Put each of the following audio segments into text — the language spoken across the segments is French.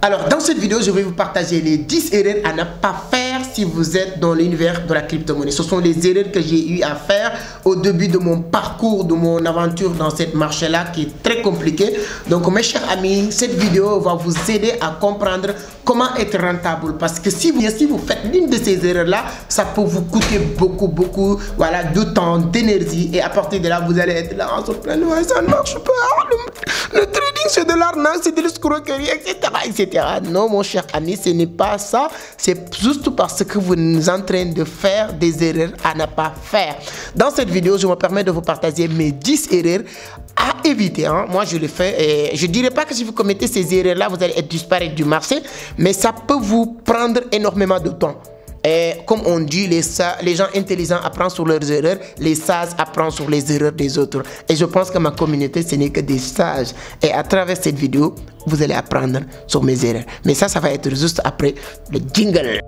Alors, dans cette vidéo, je vais vous partager les 10 erreurs à ne pas faire si vous êtes dans l'univers de la crypto-monnaie. Ce sont les erreurs que j'ai eu à faire au début de mon parcours, de mon aventure dans cette marché-là qui est très compliqué. Donc, mes chers amis, cette vidéo va vous aider à comprendre comment être rentable. Parce que si vous faites l'une de ces erreurs-là, ça peut vous coûter beaucoup voilà, de temps, d'énergie. Et à partir de là, vous allez être là en se plaignant. Ça ne marche pas. Le trading, c'est de l'arnaque, c'est de l'escroquerie, etc. Non, mon cher ami, ce n'est pas ça. C'est juste parce que vous êtes en train de faire des erreurs à ne pas faire. Dans cette vidéo, je me permets de vous partager mes 10 erreurs à éviter. Hein. Moi, je le fais. Et je ne dirais pas que si vous commettez ces erreurs-là, vous allez être disparaître du marché. Mais ça peut vous prendre énormément de temps. Et comme on dit, les gens intelligents apprennent sur leurs erreurs, les sages apprennent sur les erreurs des autres. Et je pense que ma communauté, ce n'est que des sages. Et à travers cette vidéo, vous allez apprendre sur mes erreurs. Mais ça va être juste après le jingle.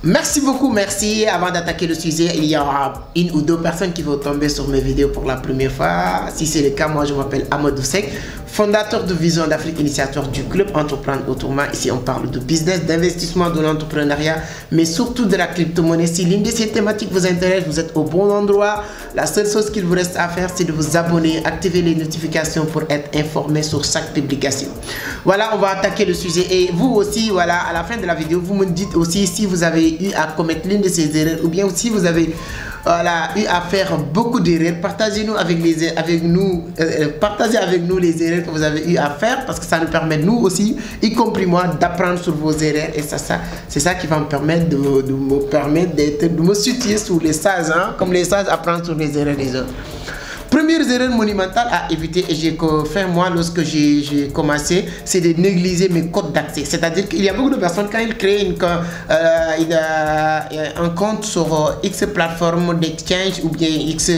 Merci beaucoup, merci. Avant d'attaquer le sujet, il y aura une ou deux personnes qui vont tomber sur mes vidéos pour la première fois. Si c'est le cas, moi je m'appelle Amadou Seck, fondateur de Vision d'Afrique, initiateur du club Entreprendre Autrement. Ici on parle de business, d'investissement, de l'entrepreneuriat, mais surtout de la crypto-monnaie. Si l'une de ces thématiques vous intéresse, vous êtes au bon endroit. La seule chose qu'il vous reste à faire, c'est de vous abonner, activer les notifications pour être informé sur chaque publication. Voilà, on va attaquer le sujet. Et vous aussi, voilà, à la fin de la vidéo, vous me dites aussi si vous avez eu à commettre l'une de ces erreurs ou bien si vous avez eu à faire beaucoup d'erreurs. Partagez-nous partagez avec nous les erreurs que vous avez eu à faire, parce que ça nous permet nous aussi, y compris moi, d'apprendre sur vos erreurs. Et c'est ça qui va me permettre de me situer sur les sages, hein, comme les sages apprennent sur les erreurs des autres. Première erreur monumentale à éviter, et j'ai fait moi lorsque j'ai commencé, c'est de négliger mes codes d'accès. C'est-à-dire qu'il y a beaucoup de personnes, quand ils créent un compte sur X plateforme d'exchange ou bien X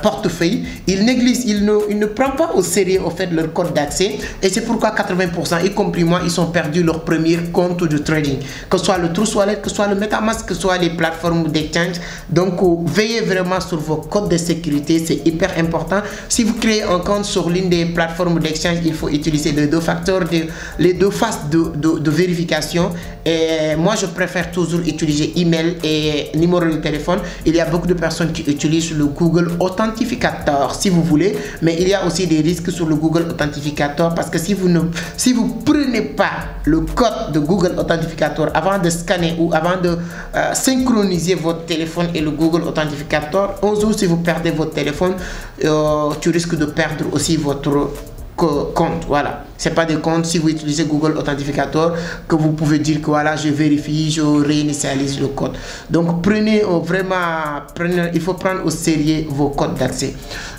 portefeuille, ils négligent, ils ne prennent pas au sérieux au fait leur code d'accès. Et c'est pourquoi 80%, y compris moi, ils ont perdu leur premier compte de trading. Que ce soit le Trust Wallet, que ce soit le MetaMask, que ce soit les plateformes d'exchange. Donc, veillez vraiment sur vos codes de sécurité. C'est hyper important. Si vous créez un compte sur l'une des plateformes d'exchange, il faut utiliser les deux facteurs, les deux faces de vérification. Et moi, je préfère toujours utiliser email et numéro de téléphone. Il y a beaucoup de personnes qui utilisent le Google Authentificator, si vous voulez. Mais il y a aussi des risques sur le Google Authentificator, parce que si vous prenez pas le code de Google Authentificator avant de scanner ou avant de synchroniser votre téléphone et le Google Authentificator, un jour, si vous perdez votre téléphone, tu risques de perdre aussi votre compte. Voilà, c'est pas des comptes, si vous utilisez Google Authentificator, que vous pouvez dire que voilà, je vérifie, je réinitialise le code. Donc il faut prendre au sérieux vos codes d'accès.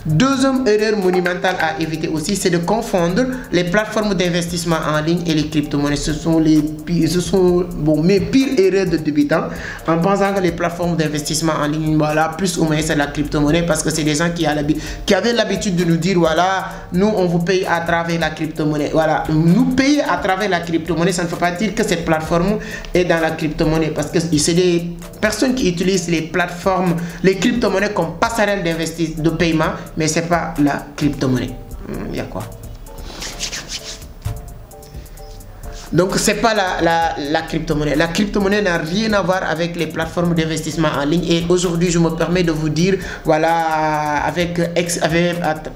Deuxième erreur monumentale à éviter aussi, c'est de confondre les plateformes d'investissement en ligne et les crypto-monnaies. Ce sont mes pires erreurs de débutant, en pensant que les plateformes d'investissement en ligne, voilà, plus ou moins c'est la crypto-monnaie, parce que c'est des gens qui avaient l'habitude de nous dire voilà, nous on vous paye à travers la crypto-monnaie. Voilà, nous payer à travers la crypto-monnaie, ça ne veut pas dire que cette plateforme est dans la crypto-monnaie, parce que c'est des personnes qui utilisent les plateformes, les crypto-monnaies comme passerelle de paiement, mais c'est pas la crypto-monnaie. Il y a quoi? Donc c'est pas la crypto-monnaie. La crypto-monnaie n'a rien à voir avec les plateformes d'investissement en ligne. Et aujourd'hui, je me permets de vous dire, voilà,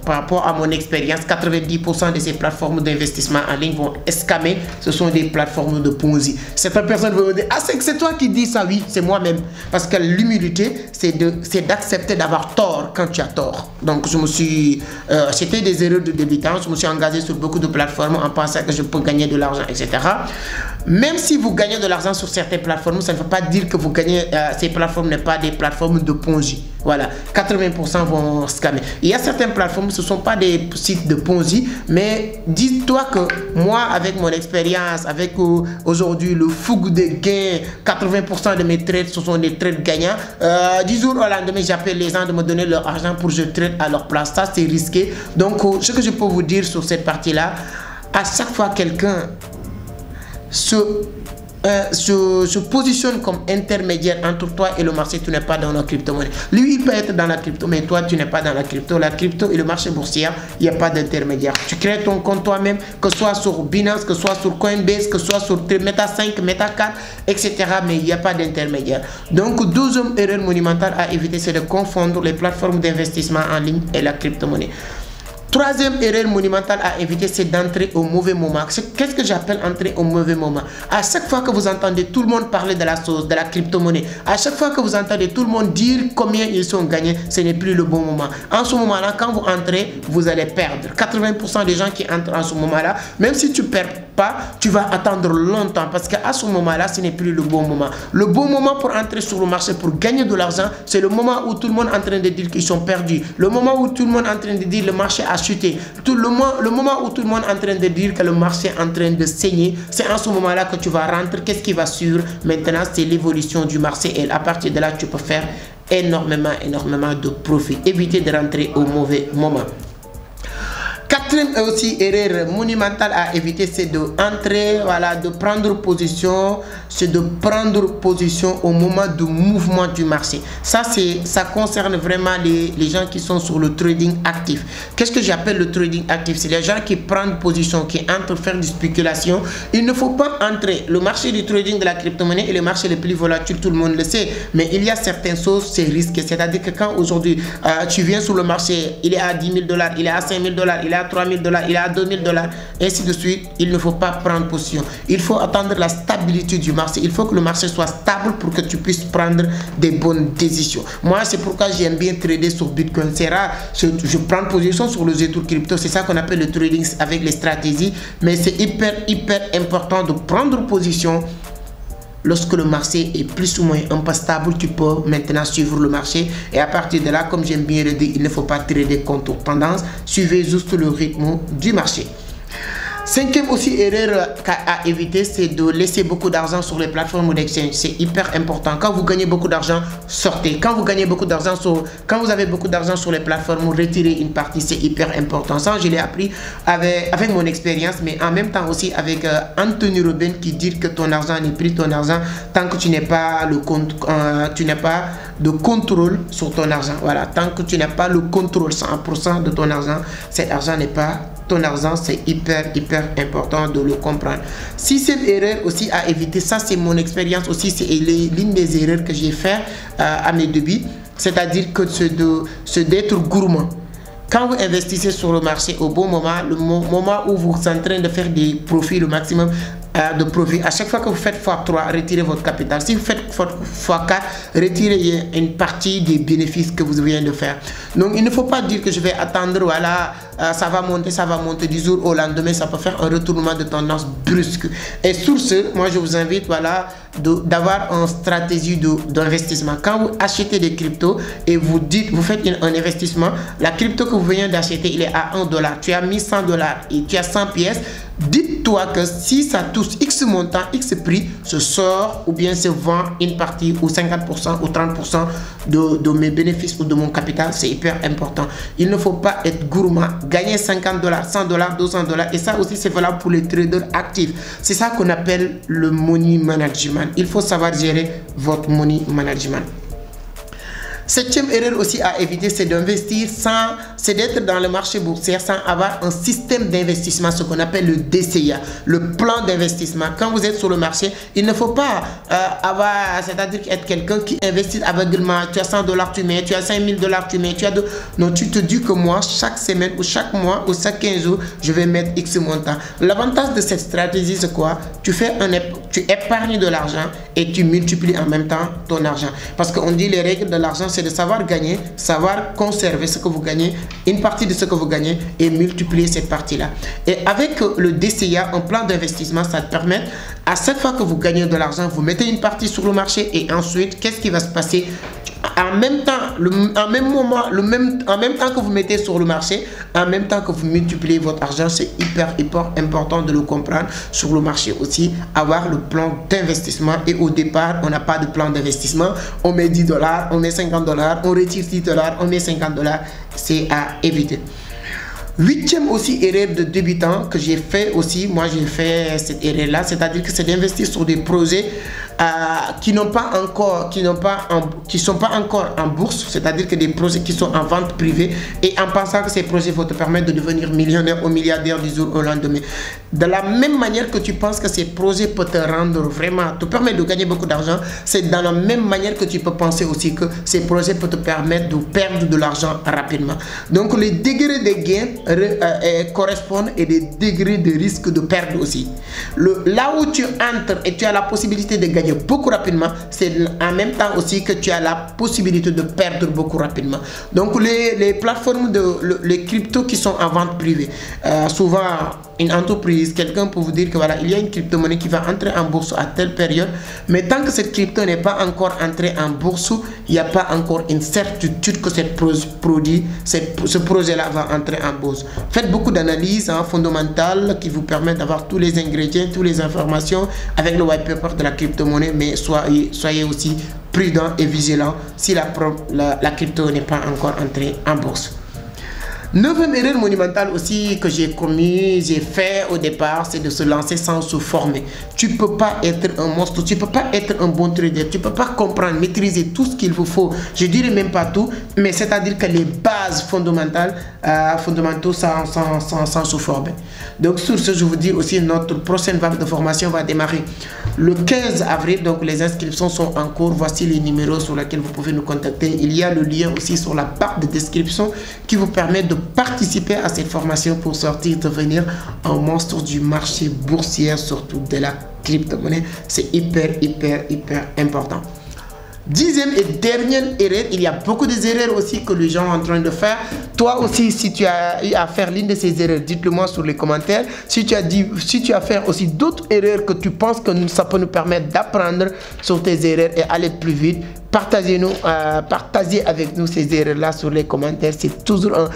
par rapport à mon expérience, 90% de ces plateformes d'investissement en ligne vont scammer. Ce sont des plateformes de Ponzi. Certaines personnes vont dire, ah, c'est toi qui dis ça? Oui, c'est moi-même. Parce que l'humilité, c'est d'accepter d'avoir tort quand tu as tort. Donc c'était des erreurs de débutant. Je me suis engagé sur beaucoup de plateformes en pensant que je peux gagner de l'argent, etc. Même si vous gagnez de l'argent sur certaines plateformes, ça ne veut pas dire que vous gagnez. Ces plateformes ne sont pas des plateformes de Ponzi. Voilà, 80% vont scammer. Il y a certaines plateformes, ce ne sont pas des sites de Ponzi, mais dis-toi que moi, avec mon expérience, avec aujourd'hui le fougue de gains, 80% de mes trades, ce sont des trades gagnants. 10 jours au lendemain, j'appelle les gens de me donner leur argent pour que je trade à leur place. Ça, c'est risqué. Donc, ce que je peux vous dire sur cette partie-là, à chaque fois quelqu'un se positionne comme intermédiaire entre toi et le marché. Tu n'es pas dans la crypto-monnaie. Lui, il peut être dans la crypto, mais toi, tu n'es pas dans la crypto. La crypto et le marché boursier, il n'y a pas d'intermédiaire. Tu crées ton compte toi-même, que ce soit sur Binance, que ce soit sur Coinbase, que ce soit sur Meta 5, Meta 4, etc. Mais il n'y a pas d'intermédiaire. Donc, deuxième erreur monumentale à éviter, c'est de confondre les plateformes d'investissement en ligne et la crypto-monnaie. Troisième erreur monumentale à éviter, c'est d'entrer au mauvais moment. Qu'est-ce que j'appelle entrer au mauvais moment? À chaque fois que vous entendez tout le monde parler de la chose, de la crypto-monnaie, à chaque fois que vous entendez tout le monde dire combien ils sont gagnés, ce n'est plus le bon moment. En ce moment-là, quand vous entrez, vous allez perdre. 80% des gens qui entrent en ce moment-là, même si tu ne perds pas, tu vas attendre longtemps parce qu'à ce moment-là, ce n'est plus le bon moment. Le bon moment pour entrer sur le marché, pour gagner de l'argent, c'est le moment où tout le monde est en train de dire qu'ils sont perdus. Le moment où tout le monde est en train de dire le marché a chuté. Le moment où tout le monde est en train de dire que le marché est en train de saigner, c'est en ce moment-là que tu vas rentrer. Qu'est-ce qui va suivre? Maintenant, c'est l'évolution du marché et à partir de là, tu peux faire énormément de profit. Évitez de rentrer au mauvais moment. Quatrième aussi erreur monumentale à éviter, c'est de entrer, voilà, de prendre position, c'est de prendre position au moment du mouvement du marché. Ça concerne vraiment les gens qui sont sur le trading actif. Qu'est-ce que j'appelle le trading actif? C'est les gens qui prennent position, qui entrent faire des spéculations. Il ne faut pas entrer. Le marché du trading de la crypto-monnaie est le marché le plus volatile, tout le monde le sait. Mais il y a certaines choses, c'est risqué. C'est-à-dire que quand aujourd'hui tu viens sur le marché, il est à 10 000 $, il est à 5 000 $, il est à 3 000 $, il est à 2 000 $, ainsi de suite. Il ne faut pas prendre position. Il faut attendre la stabilité du marché. Il faut que le marché soit stable pour que tu puisses prendre des bonnes décisions. Moi, c'est pourquoi j'aime bien trader sur Bitcoin. C'est rare. Je prends position sur le retour crypto. C'est ça qu'on appelle le trading avec les stratégies. Mais c'est hyper important de prendre position. Lorsque le marché est plus ou moins un peu stable, tu peux maintenant suivre le marché. Et à partir de là, comme j'aime bien le dire, il ne faut pas trader contre tendance. Suivez juste le rythme du marché. Cinquième aussi erreur à éviter, c'est de laisser beaucoup d'argent sur les plateformes d'exchange. C'est hyper important. Quand vous gagnez beaucoup d'argent, sortez. Quand vous gagnez beaucoup d'argent quand vous avez beaucoup d'argent sur les plateformes, retirez une partie. C'est hyper important. Ça, je l'ai appris avec mon expérience, mais en même temps aussi avec Anthony Robbins qui dit que ton argent n'est plus ton argent tant que tu n'as pas de contrôle sur ton argent. Voilà, tant que tu n'as pas le contrôle 100% de ton argent, cet argent n'est pas ton argent. C'est hyper important de le comprendre. Sixième erreur aussi à éviter, ça c'est mon expérience aussi, c'est l'une des erreurs que j'ai fait à mes débuts, c'est-à-dire que c'est d'être gourmand. Quand vous investissez sur le marché au bon moment, le moment où vous êtes en train de faire des profits, le maximum de profit, à chaque fois que vous faites x3, retirez votre capital. Si vous faites x4, retirez une partie des bénéfices que vous venez de faire. Donc il ne faut pas dire que je vais attendre, voilà, ça va monter du jour au lendemain, ça peut faire un retournement de tendance brusque. Et sur ce, moi je vous invite, voilà, d'avoir une stratégie d'investissement. Quand vous achetez des cryptos et vous faites un investissement, la crypto que vous venez d'acheter, il est à $1. Tu as mis 100 $ et tu as 100 pièces. Dites-toi que si ça touche X montant, X prix, se sort ou bien se vend une partie ou 50% ou 30% de mes bénéfices ou de mon capital. C'est hyper important. Il ne faut pas être gourmand. Gagner 50 $, 100 $, 200 $. Et ça aussi, c'est valable pour les traders actifs. C'est ça qu'on appelle le money management. Il faut savoir gérer votre money management. Septième erreur aussi à éviter, c'est d'investir c'est d'être dans le marché boursier sans avoir un système d'investissement, ce qu'on appelle le DCA, le plan d'investissement. Quand vous êtes sur le marché, il ne faut pas c'est-à-dire être quelqu'un qui investit aveuglément. Tu as 100 $, tu mets, tu as 5 000 $, tu mets, non, tu te dis que moi, chaque semaine ou chaque mois ou chaque 15 jours, je vais mettre X montant. L'avantage de cette stratégie, c'est quoi? Tu épargnes de l'argent et tu multiplies en même temps ton argent. Parce qu'on dit les règles de l'argent, c'est de savoir gagner, savoir conserver ce que vous gagnez, une partie de ce que vous gagnez et multiplier cette partie-là. Et avec le DCA, un plan d'investissement, ça te permet, à chaque fois que vous gagnez de l'argent, vous mettez une partie sur le marché et ensuite, qu'est-ce qui va se passer? En même temps, en même temps que vous mettez sur le marché, en même temps que vous multipliez votre argent, c'est hyper important de le comprendre. Sur le marché aussi, avoir le plan d'investissement. Et au départ, on n'a pas de plan d'investissement. On met 10 $, on met 50 $, on retire 10 $, on met 50 $. C'est à éviter. Huitième aussi erreur de débutant que j'ai fait aussi, moi j'ai fait cette erreur là, c'est-à-dire que c'est d'investir sur des projets qui sont pas encore en bourse, c'est-à-dire que des projets qui sont en vente privée, et en pensant que ces projets vont te permettre de devenir millionnaire ou milliardaire du jour au lendemain. De la même manière que tu penses que ces projets peuvent te rendre vraiment, te permettre de gagner beaucoup d'argent, c'est dans la même manière que tu peux penser aussi que ces projets peuvent te permettre de perdre de l'argent rapidement. Donc les degrés de gains correspondent et des degrés de risque de perdre aussi. Là où tu entres et tu as la possibilité de gagner beaucoup rapidement, c'est en même temps aussi que tu as la possibilité de perdre beaucoup rapidement. Donc les plateformes les cryptos qui sont en vente privée, souvent une entreprise, quelqu'un peut vous dire que voilà, il y a une crypto-monnaie qui va entrer en bourse à telle période, mais tant que cette crypto n'est pas encore entrée en bourse, il n'y a pas encore une certitude que ce projet-là va entrer en bourse. Faites beaucoup d'analyses fondamentales qui vous permettent d'avoir tous les ingrédients, toutes les informations avec le white paper de la crypto-monnaie, mais soyez aussi prudent et vigilant si la crypto n'est pas encore entrée en bourse. Neuvième erreur monumentale aussi que j'ai fait au départ, c'est de se lancer sans se former. Tu ne peux pas être un monstre, tu ne peux pas être un bon trader, tu ne peux pas comprendre, maîtriser tout ce qu'il vous faut. Je dirais même pas tout, mais c'est-à-dire que les bases fondamentaux sans se former. Donc sur ce, je vous dis aussi, notre prochaine vague de formation va démarrer le 15 avril. Donc les inscriptions sont en cours. Voici les numéros sur lesquels vous pouvez nous contacter. Il y a le lien aussi sur la barre de description qui vous permet de participer à cette formation pour devenir un monstre du marché boursier, surtout de la crypto-monnaie. C'est hyper important. Dixième et dernière erreur, il y a beaucoup d'erreurs aussi que les gens sont en train de faire. Toi aussi, si tu as eu à faire l'une de ces erreurs, dites-le moi sur les commentaires. Si tu as fait aussi d'autres erreurs que tu penses que ça peut nous permettre d'apprendre sur tes erreurs et aller plus vite, partagez avec nous ces erreurs-là sur les commentaires. C'est toujours un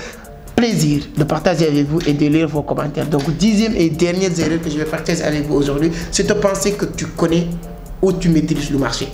plaisir de partager avec vous et de lire vos commentaires. Donc, dixième et dernière erreur que je vais partager avec vous aujourd'hui, c'est de penser que tu connais ou tu maîtrises le marché.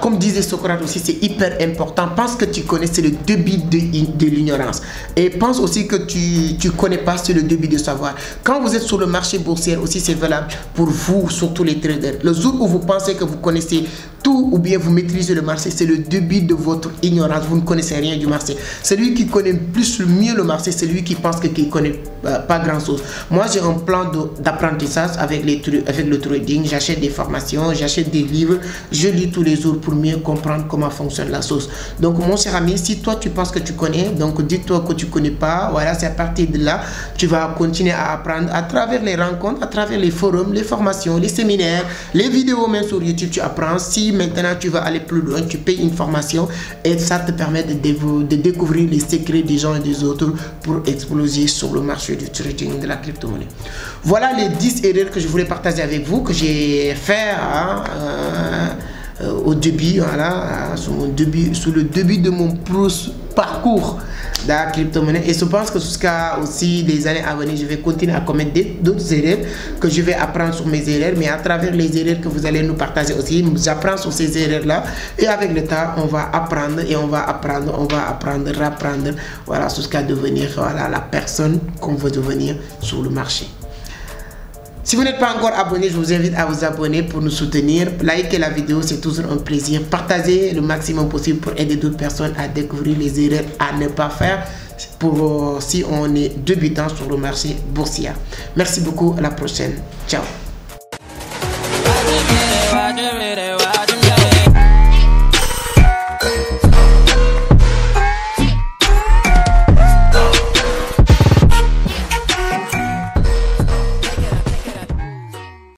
Comme disait Socrate aussi, c'est hyper important. Pense que tu connais, c'est le début de l'ignorance. Et pense aussi que tu ne connais pas, c'est le début de savoir. Quand vous êtes sur le marché boursier aussi, c'est valable pour vous, surtout les traders. Le jour où vous pensez que vous connaissez tout ou bien vous maîtrisez le marché, c'est le début de votre ignorance. Vous ne connaissez rien du marché. Celui qui connaît mieux le marché, c'est lui qui pense qu'il ne connaît pas grand-chose. Moi, j'ai un plan d'apprentissage avec le trading. J'achète des formations, j'achète des livres, je lis tous les jours pour mieux comprendre comment fonctionne la sauce. Donc mon cher ami, si toi tu penses que tu connais, donc dis-toi que tu connais pas. Voilà, c'est à partir de là, tu vas continuer à apprendre à travers les rencontres, à travers les forums, les formations, les séminaires, les vidéos même sur YouTube, tu apprends. Si maintenant tu vas aller plus loin, tu payes une formation et ça te permet de découvrir les secrets des gens et des autres pour exploser sur le marché du trading de la crypto-monnaie. Voilà les 10 erreurs que je voulais partager avec vous, que j'ai fait au début, voilà, sur le début de mon parcours de la crypto-monnaie. Et je pense que jusqu'à aussi des années à venir, je vais continuer à commettre d'autres erreurs, que je vais apprendre sur mes erreurs, mais à travers les erreurs que vous allez nous partager aussi, j'apprends sur ces erreurs-là, et avec le temps, on va apprendre et on va apprendre, rapprendre, voilà, jusqu'à devenir, voilà, la personne qu'on veut devenir sur le marché. Si vous n'êtes pas encore abonné, je vous invite à vous abonner pour nous soutenir. Likez la vidéo, c'est toujours un plaisir. Partagez le maximum possible pour aider d'autres personnes à découvrir les erreurs à ne pas faire si on est débutant sur le marché boursier. Merci beaucoup, à la prochaine. Ciao.